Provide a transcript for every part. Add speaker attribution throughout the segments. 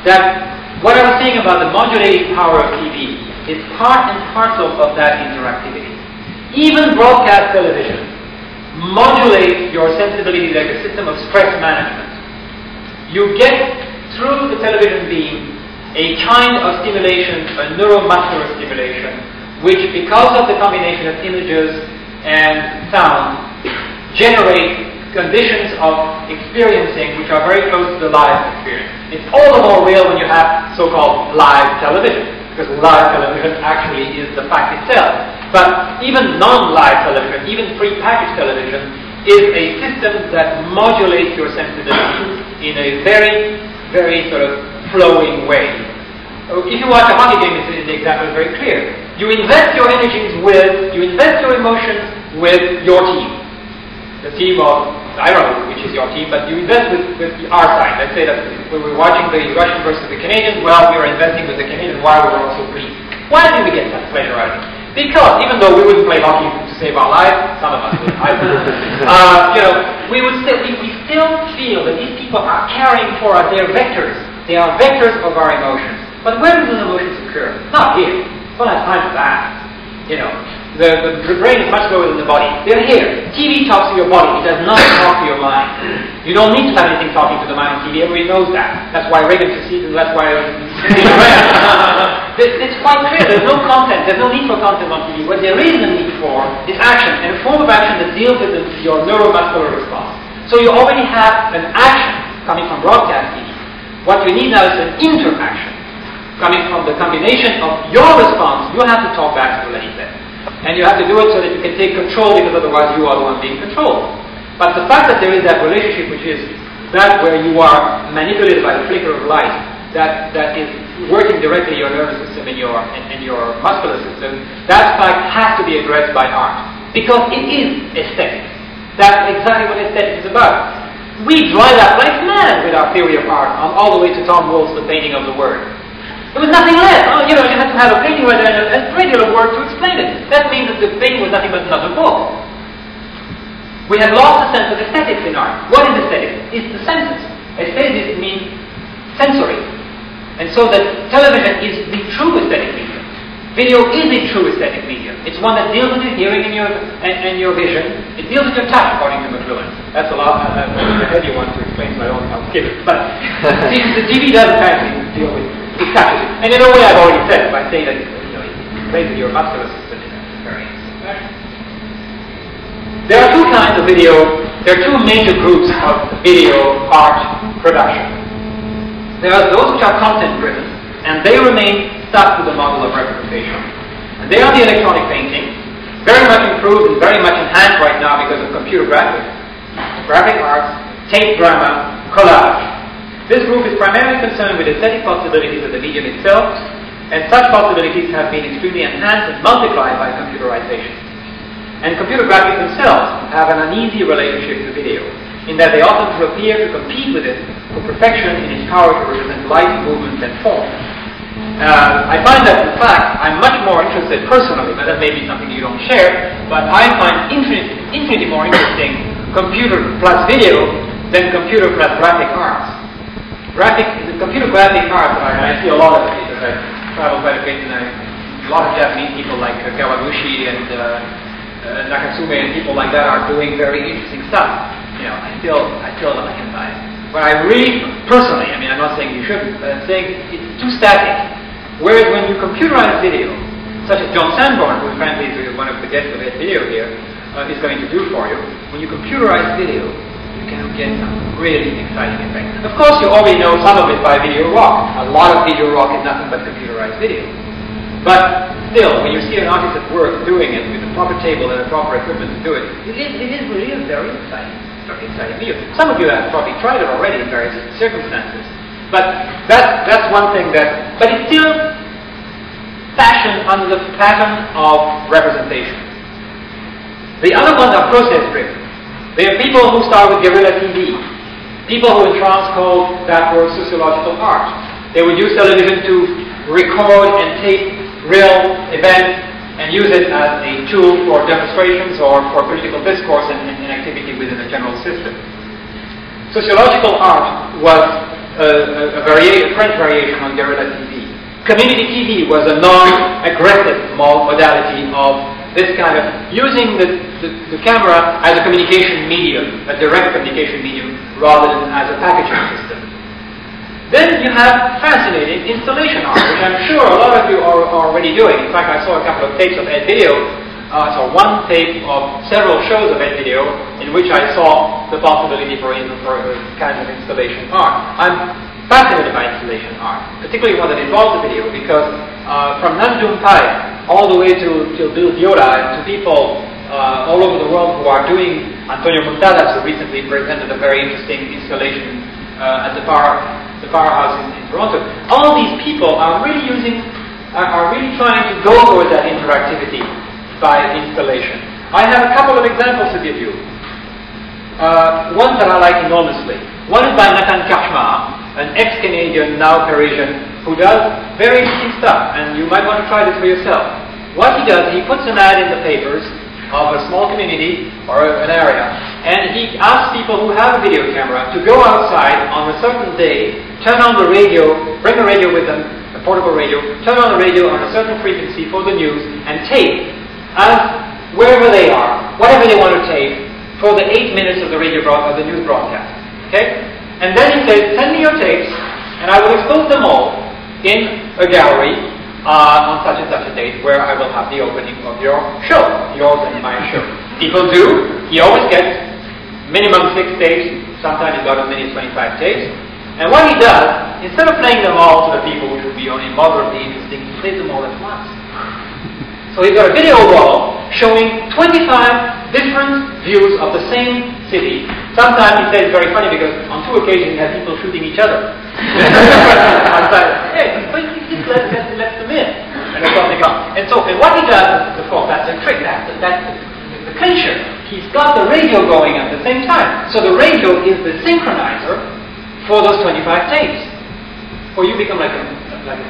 Speaker 1: that what I was saying about the modulating power of TV is part and parcel of that interactivity. Even broadcast television modulates your sensibility like a system of stress management. You get through the television beam a kind of stimulation, a neuromuscular stimulation, which because of the combination of images and sound generate conditions of experiencing which are very close to the live experience. It's all the more real when you have so-called live television, because live television actually is the fact itself. But even non-live television, even pre-packaged television, is a system that modulates your sensibility in a very, very sort of flowing way. If you watch a hockey game, the example is very clear. You invest your energies with, you invest your emotions with your team. The team of, I don't know which is your team, but you invest with our side. Let's say that when we're watching the Russian versus the Canadians, well, we were investing with the Canadians while we were also pleased. Why did we get such pleasure out of it? Because even though we wouldn't play hockey to save our lives, some of us would, I would, we still feel that these people are carrying for us their vectors. They are vectors of our emotions. But where do those emotions occur? Not here. We don't have time for that. The brain is much lower than the body. They're here. TV talks to your body. It does not talk to your mind. You don't need to have anything talking to the mind on TV. Everybody knows that. That's why Reagan succeeded, and that's why it's quite clear. There's no content. There's no need for content on TV. What there is a need for is action, and a form of action that deals with your neuromuscular response. So you already have an action coming from broadcast TV. What you need now is an interaction coming from the combination of your response. You have to talk back to Lenny said. And you have to do it so that you can take control, because otherwise you are the one being controlled. But the fact that there is that relationship, which is that where you are manipulated by the flicker of light, that is working directly your nervous system and your muscular system, that fact has to be addressed by art. Because it is aesthetic. That's exactly what aesthetics is about. We drive that like mad with our theory of art, all the way to Tom Wolfe's The Painting of the Word. There was nothing left. You had to have a painting right there and a regular word to explain it. That means that the painting was nothing but another book. We have lost the sense of aesthetics in art. What is aesthetics? It's the senses. Aesthetics means sensory. And so that television is the true aesthetic medium. Video is a true aesthetic medium. It's one that deals with your hearing and your vision. It deals with your touch, according to McLuhan. That's a lot. A heavy one to explain, so I don't know. Skip it. But the TV does apparently deal with it. It touches it. And in a way I've already said it by saying that it plays with your muscular system in a very fashion. There are two kinds of video. There are two major groups of video art production. There are those which are content driven, and they remain stuck to the model of representation. And they are the electronic painting, very much improved and very much enhanced right now because of computer graphics, graphic arts, tape drama, collage. This group is primarily concerned with aesthetic possibilities of the medium itself, and such possibilities have been extremely enhanced and multiplied by computerization. And computer graphics themselves have an uneasy relationship to video, in that they often appear to compete with it for perfection in its power to represent light, movement, and form. I find that, in fact, I'm much more interested personally, but that may be something you don't share, but I find infinitely more interesting computer plus video than computer plus graphic arts. Computer graphic arts, I see a lot of it because I travel quite a bit, and a lot of Japanese people like Kawaguchi and Nakatsume and people like that are doing very interesting stuff. I still like it. But I really, personally, I'm not saying you shouldn't, but I'm saying it's too static. Whereas when you computerize video, such as John Sanborn, who apparently is one of the guests of that video here, is going to do for you, when you computerize video, you can get some really exciting effects. Of course, you already know some of it by video rock. A lot of video rock is nothing but computerized video. But still, when you see an artist at work doing it with a proper table and a proper equipment to do it, it is really a very exciting video. Some of you have probably tried it already in various circumstances. But that's one thing but it's still fashioned under the pattern of representation. The other ones are process-driven. They are people who start with guerrilla TV. People who in France call that word sociological art. They would use television to record and tape real events and use it as a tool for demonstrations or for political discourse and activity within a general system. Sociological art was a French variation on guerrilla TV. Community TV was a non-aggressive modality of this kind of using the camera as a communication medium, a direct communication medium, rather than as a packaging system. Then you have fascinating installation art, which I'm sure a lot of you are already doing. In fact, I saw a couple of tapes of Ed Video. I saw one tape of several shows of Ed Video in which I saw the possibility for kind of installation art. I'm fascinated by installation art, particularly one that involves the video, because from Nam June Pai all the way to Bill Viola and to people all over the world who are doing, Antonio Montadas, who recently presented a very interesting installation at the Powerhouse in Toronto. All these people are really trying to go towards that interactivity by installation. I have a couple of examples to give you. One that I like enormously. One is by Nathan Karchmar, an ex-Canadian, now Parisian, who does very interesting stuff, and you might want to try this for yourself. What he does, he puts an ad in the papers of a small community or an area, and he asks people who have a video camera to go outside on a certain day, turn on the radio, bring a radio with them, a portable radio, turn on the radio on a certain frequency for the news, and tape as wherever they are, whatever they want to tape, for the 8 minutes of the the news broadcast. Okay? And then he says, send me your tapes, and I will expose them all in a gallery on such and such a date where I will have the opening of your show, yours and my show. People do. He always gets minimum 6 tapes. Sometimes he's got as many as 25 tapes. And what he does, instead of playing them all to the people, which would be only moderately interesting, he plays them all at once. So he's got a video wall showing 25 different views of the same city. Sometimes he says it's very funny because on 2 occasions he had people shooting each other. Hey, just let them in. And what he does, of course, that's the trick, that's the clincher. He's got the radio going at the same time. So the radio is the synchronizer for those 25 tapes. Or you become like a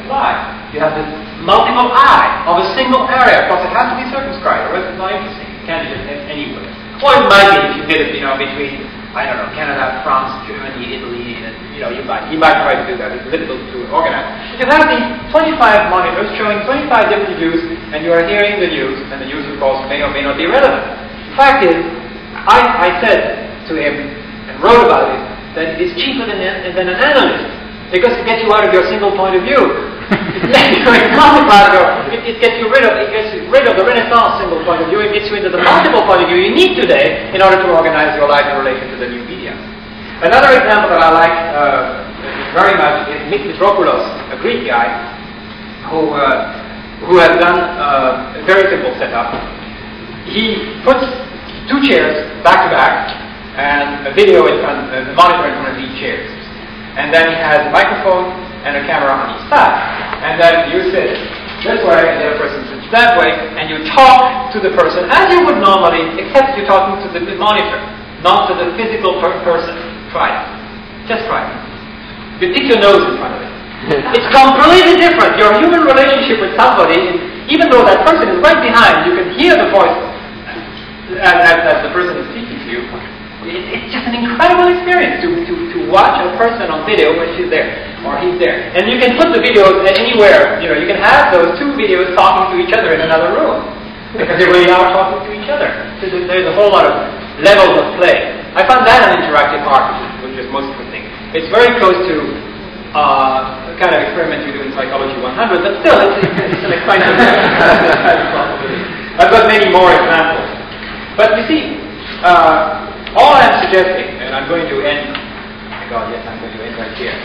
Speaker 1: fly. You have this multiple eye of a single area. Of course, it has to be circumscribed, or else it's not interesting. It can't be just anywhere. Or it might be if you did it, between, I don't know, Canada, France, Germany, Italy, and, he might try to do that. It's difficult to organize. You have these 25 monitors showing 25 different views, and you are hearing the news, and the news, of course, may or may not be relevant. The fact is, I said to him, and wrote about it, that it is cheaper than an analyst, because it gets you out of your single point of view. It gets you rid of the Renaissance single point of view. It gets you into the multiple point of view you need today in order to organize your life in relation to the new media. Another example that I like very much is Mitropoulos, a Greek guy who has done a very simple setup. He puts 2 chairs back to back and a video in front, a monitor in front of each chair, and then he has a microphone and a camera on each side. And then you sit this way, and the other person sits that way, and you talk to the person as you would normally, except you're talking to the monitor, not to the physical person. Try it. Just try it. You stick your nose in front of it. It's completely different. Your human relationship with somebody, even though that person is right behind, you can hear the voice as the person is speaking to you. It's just an incredible experience to watch a person on video when she's there, or he's there. And you can put the videos anywhere. You can have those 2 videos talking to each other in another room, because they really are talking to each other. So there's a whole lot of levels of play. I found that an interactive art, which is most interesting. It's very close to the kind of experiment you do in Psychology 100, but still, it's an exciting possibility. I've got many more examples. But you see, all I'm suggesting, and I'm going to end, my God, yes, I'm going to end right here.